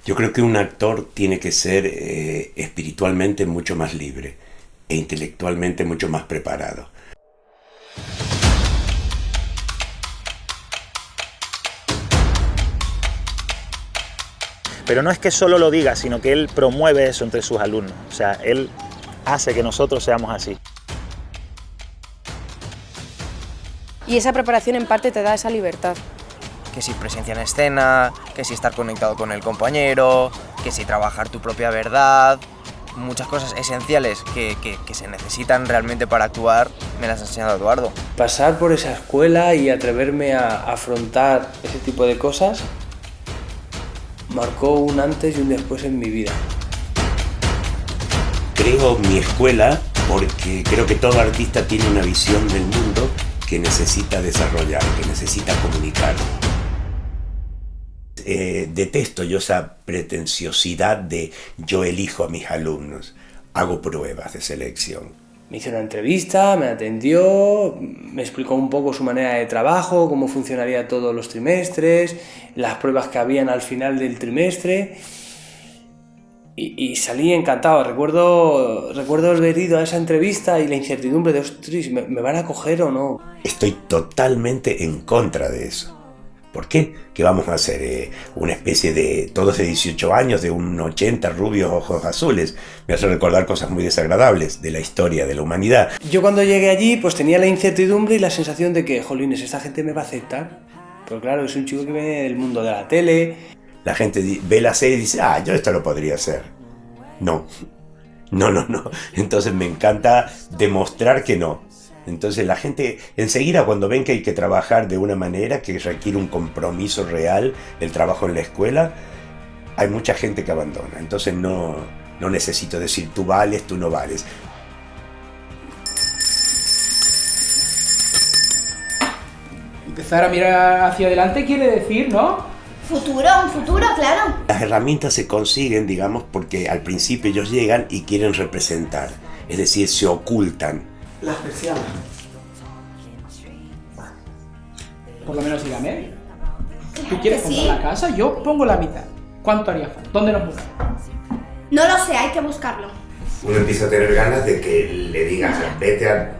Yo creo que un actor tiene que ser espiritualmente mucho más libre e intelectualmente mucho más preparado. Pero no es que solo lo diga, sino que él promueve eso entre sus alumnos. O sea, él hace que nosotros seamos así. Y esa preparación en parte te da esa libertad. Que si presencia en escena, que si estar conectado con el compañero, que si trabajar tu propia verdad. Muchas cosas esenciales que se necesitan realmente para actuar me las ha enseñado Eduardo. Pasar por esa escuela y atreverme a afrontar ese tipo de cosas marcó un antes y un después en mi vida. Creo mi escuela porque creo que todo artista tiene una visión del mundo que necesita desarrollar, que necesita comunicar. Detesto yo esa pretenciosidad de yo elijo a mis alumnos, hago pruebas de selección. Me hizo una entrevista, me atendió, me explicó un poco su manera de trabajo, cómo funcionaría todos los trimestres, las pruebas que habían al final del trimestre y salí encantado. Recuerdo haber ido a esa entrevista y la incertidumbre de, ostras, ¿me van a coger o no? Estoy totalmente en contra de eso. ¿Por qué? ¿Qué vamos a hacer? Una especie de todos de 18 años, de un 80, rubios, ojos azules. Me hace recordar cosas muy desagradables de la historia de la humanidad. Yo cuando llegué allí pues tenía la incertidumbre y la sensación de que, jolines, esta gente me va a aceptar. Pero claro, es un chico que viene del mundo de la tele. La gente ve la serie y dice, yo esto lo podría hacer. No. Entonces me encanta demostrar que no. Entonces la gente enseguida cuando ven que hay que trabajar de una manera que requiere un compromiso real del trabajo en la escuela, hay mucha gente que abandona. Entonces no necesito decir tú vales, tú no vales. Empezar a mirar hacia adelante quiere decir, ¿no? Un futuro, claro. Las herramientas se consiguen, digamos, porque al principio ellos llegan y quieren representar, es decir, se ocultan. Las persianas. Por lo menos dígame. ¿Tú quieres comprar la casa? Yo pongo la mitad. ¿Cuánto haría falta? ¿Dónde nos mudamos? No lo sé, hay que buscarlo. Uno empieza a tener ganas de que le digas, vete a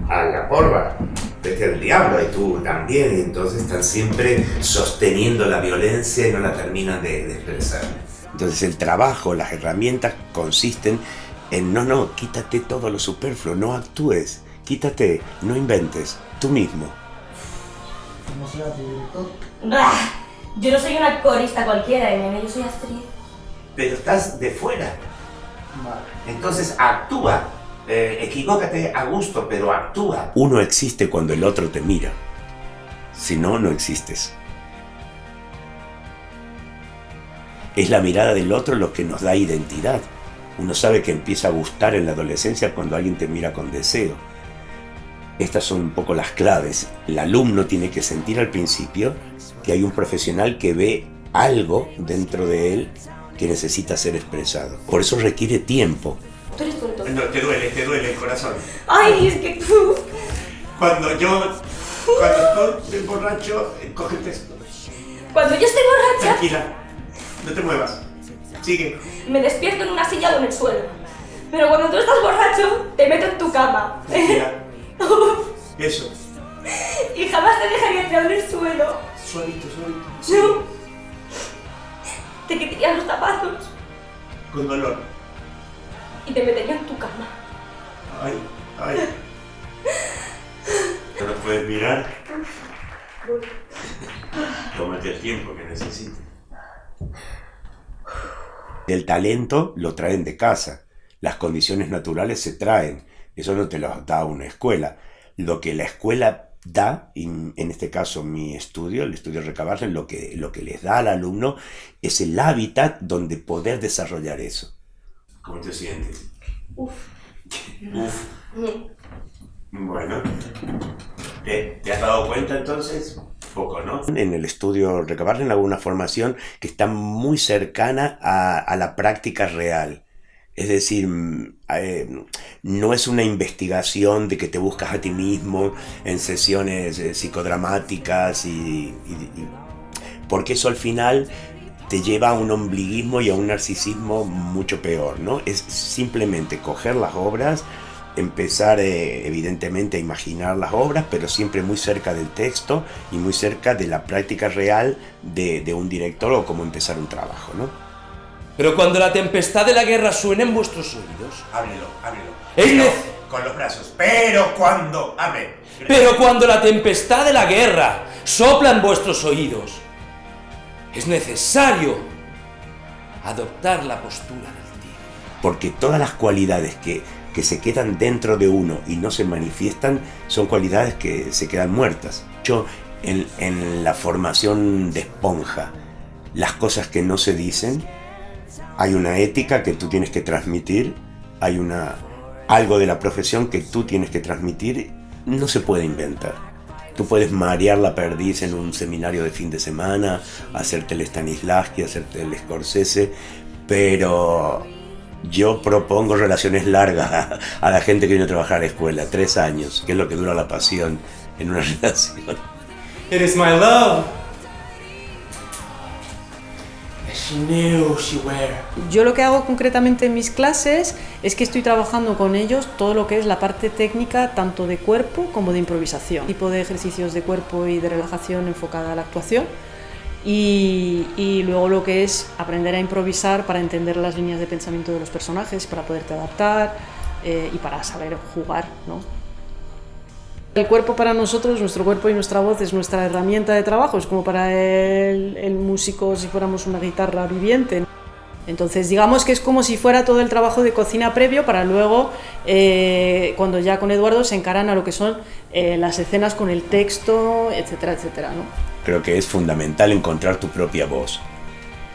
la porra, vete al diablo, y tú también, y entonces están siempre sosteniendo la violencia y no la terminan de expresar. Entonces el trabajo, las herramientas consisten en quítate todo lo superfluo, no actúes, quítate, no inventes, tú mismo. ¿Cómo será tu director? Yo no soy una corista cualquiera, yo soy actriz. Pero estás de fuera. Vale. Entonces actúa, equivócate a gusto, pero actúa. Uno existe cuando el otro te mira, si no, no existes. Es la mirada del otro lo que nos da identidad. Uno sabe que empieza a gustar en la adolescencia cuando alguien te mira con deseo. Estas son un poco las claves. El alumno tiene que sentir al principio que hay un profesional que ve algo dentro de él que necesita ser expresado. Por eso requiere tiempo. Tú eres tonto. No, te duele el corazón. Ay, es que tú... Cuando estoy borracho, cógete esto. Cuando yo estoy borracha, Tranquila, no te muevas. Sigue. me despierto en una silla o en el suelo. Pero cuando tú estás borracho, te meto en tu cama. Tranquila. Eso. Y jamás te dejaría entrar en el suelo. Suavito. No. Te quitaría los zapatos Con dolor. y te metería en tu cama. Ay. ¿No lo puedes mirar? Tómate el tiempo que necesites. El talento lo traen de casa. Las condiciones naturales se traen. Eso no te lo da una escuela. Lo que la escuela da, en este caso mi estudio, el estudio Recabarren, lo que les da al alumno es el hábitat donde poder desarrollar eso. ¿Cómo te sientes? Uf. Bueno, ¿te has dado cuenta entonces? Poco, ¿no? En el estudio Recabarren hago una formación que está muy cercana a la práctica real. Es decir, no es una investigación de que te buscas a ti mismo en sesiones psicodramáticas porque eso al final te lleva a un ombliguismo y a un narcisismo mucho peor, ¿no? Es simplemente coger las obras, empezar evidentemente a imaginar las obras, pero siempre muy cerca del texto y muy cerca de la práctica real de un director o cómo empezar un trabajo, ¿no? Pero cuando la tempestad de la guerra suene en vuestros oídos... Ábrelo. Con los brazos. Pero cuando la tempestad de la guerra sopla en vuestros oídos, es necesario adoptar la postura del tigre. Porque todas las cualidades que se quedan dentro de uno y no se manifiestan son cualidades que se quedan muertas. Yo, en la formación de esponja, las cosas que no se dicen, hay una ética que tú tienes que transmitir, hay algo de la profesión que tú tienes que transmitir, no se puede inventar. Tú puedes marear la perdiz en un seminario de fin de semana, hacerte el Stanislavski, hacerte el Scorsese, pero yo propongo relaciones largas a la gente que viene a trabajar a la escuela, 3 años, que es lo que dura la pasión en una relación. It is my love. She knew she were. Yo lo que hago concretamente en mis clases es que estoy trabajando con ellos todo lo que es la parte técnica, tanto de cuerpo como de improvisación. Tipo de ejercicios de cuerpo y de relajación enfocada a la actuación. Y luego lo que es aprender a improvisar para entender las líneas de pensamiento de los personajes, para poderte adaptar y para saber jugar, ¿no? El cuerpo para nosotros, nuestro cuerpo y nuestra voz es nuestra herramienta de trabajo, es como para el músico si fuéramos una guitarra viviente. Entonces digamos que es como si fuera todo el trabajo de cocina previo para luego, cuando ya con Eduardo se encaran a lo que son las escenas con el texto, etcétera, etcétera, ¿no? Creo que es fundamental encontrar tu propia voz.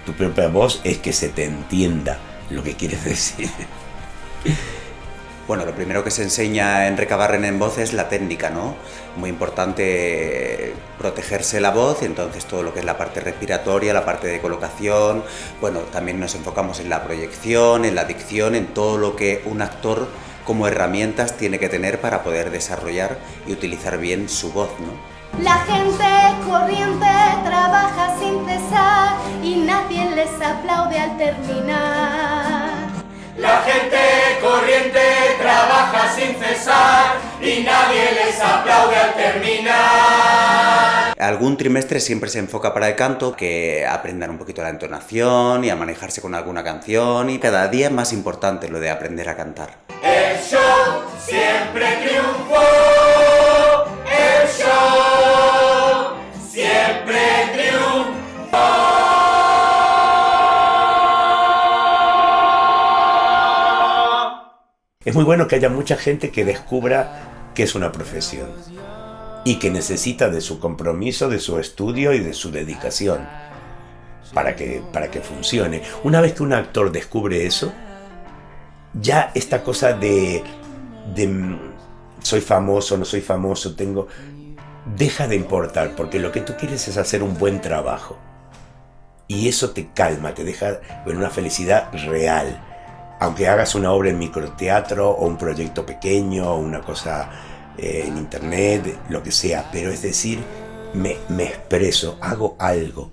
Tu propia voz es que se te entienda lo que quieres decir. Bueno, lo primero que se enseña en Recabarren en voz es la técnica, ¿no? Muy importante protegerse la voz, y entonces todo lo que es la parte respiratoria, la parte de colocación. Bueno, también nos enfocamos en la proyección, en la dicción, en todo lo que un actor como herramientas tiene que tener para poder desarrollar y utilizar bien su voz, ¿no? La gente corriente trabaja sin cesar y nadie les aplaude al terminar. La gente corriente trabaja sin cesar y nadie les aplaude al terminar. Algún trimestre siempre se enfoca para el canto, que aprendan un poquito la entonación y a manejarse con alguna canción, y cada día es más importante lo de aprender a cantar. El show siempre triunfó. El show siempre triunfó. Es muy bueno que haya mucha gente que descubra que es una profesión y que necesita de su compromiso, de su estudio y de su dedicación para que funcione. Una vez que un actor descubre eso, ya esta cosa de soy famoso, no soy famoso, deja de importar, porque lo que tú quieres es hacer un buen trabajo y eso te calma, te deja en una felicidad real. Aunque hagas una obra en microteatro o un proyecto pequeño o una cosa en internet, lo que sea, pero es decir, me expreso, hago algo.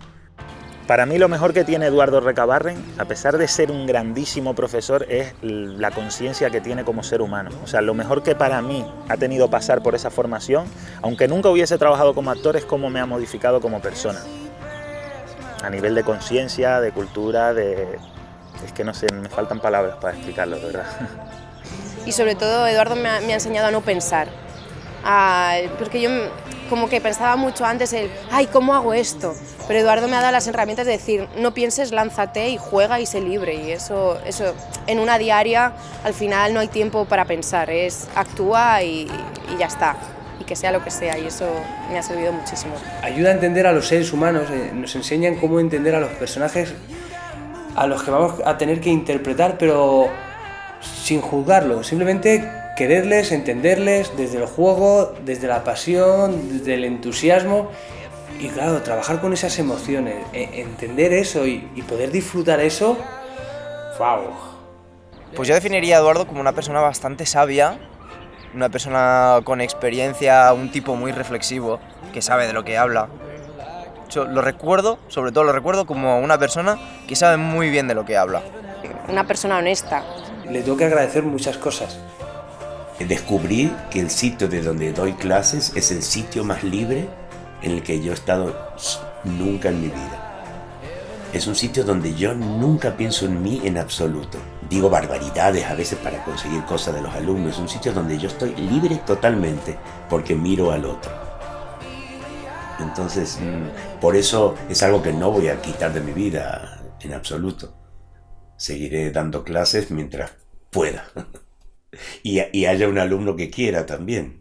Para mí lo mejor que tiene Eduardo Recabarren, a pesar de ser un grandísimo profesor, es la conciencia que tiene como ser humano. O sea, lo mejor que para mí ha tenido pasar por esa formación, aunque nunca hubiese trabajado como actor, es cómo me ha modificado como persona. A nivel de conciencia, de cultura, es que no sé, me faltan palabras para explicarlo, de verdad. Y sobre todo Eduardo me ha enseñado a no pensar, porque yo como que pensaba mucho antes ¡ay, cómo hago esto! Pero Eduardo me ha dado las herramientas de decir, no pienses, lánzate y juega y sé libre. Y eso en una diaria al final no hay tiempo para pensar, es actúa y ya está. Y que sea lo que sea, y eso me ha servido muchísimo. Ayuda a entender a los seres humanos, nos enseñan cómo entender a los personajes a los que vamos a tener que interpretar, pero sin juzgarlos, simplemente quererles, entenderles desde el juego, desde la pasión, desde el entusiasmo y claro, trabajar con esas emociones, entender eso y poder disfrutar eso, ¡wow! Pues yo definiría a Eduardo como una persona bastante sabia, una persona con experiencia, un tipo muy reflexivo, que sabe de lo que habla lo recuerdo, sobre todo lo recuerdo como una persona que sabe muy bien de lo que habla. Una persona honesta. Le tengo que agradecer muchas cosas. Descubrí que el sitio de donde doy clases es el sitio más libre en el que yo he estado nunca en mi vida. Es un sitio donde yo nunca pienso en mí en absoluto. Digo barbaridades a veces para conseguir cosas de los alumnos. Es un sitio donde yo estoy libre totalmente porque miro al otro. Entonces, por eso es algo que no voy a quitar de mi vida en absoluto. Seguiré dando clases mientras pueda. Y haya un alumno que quiera también.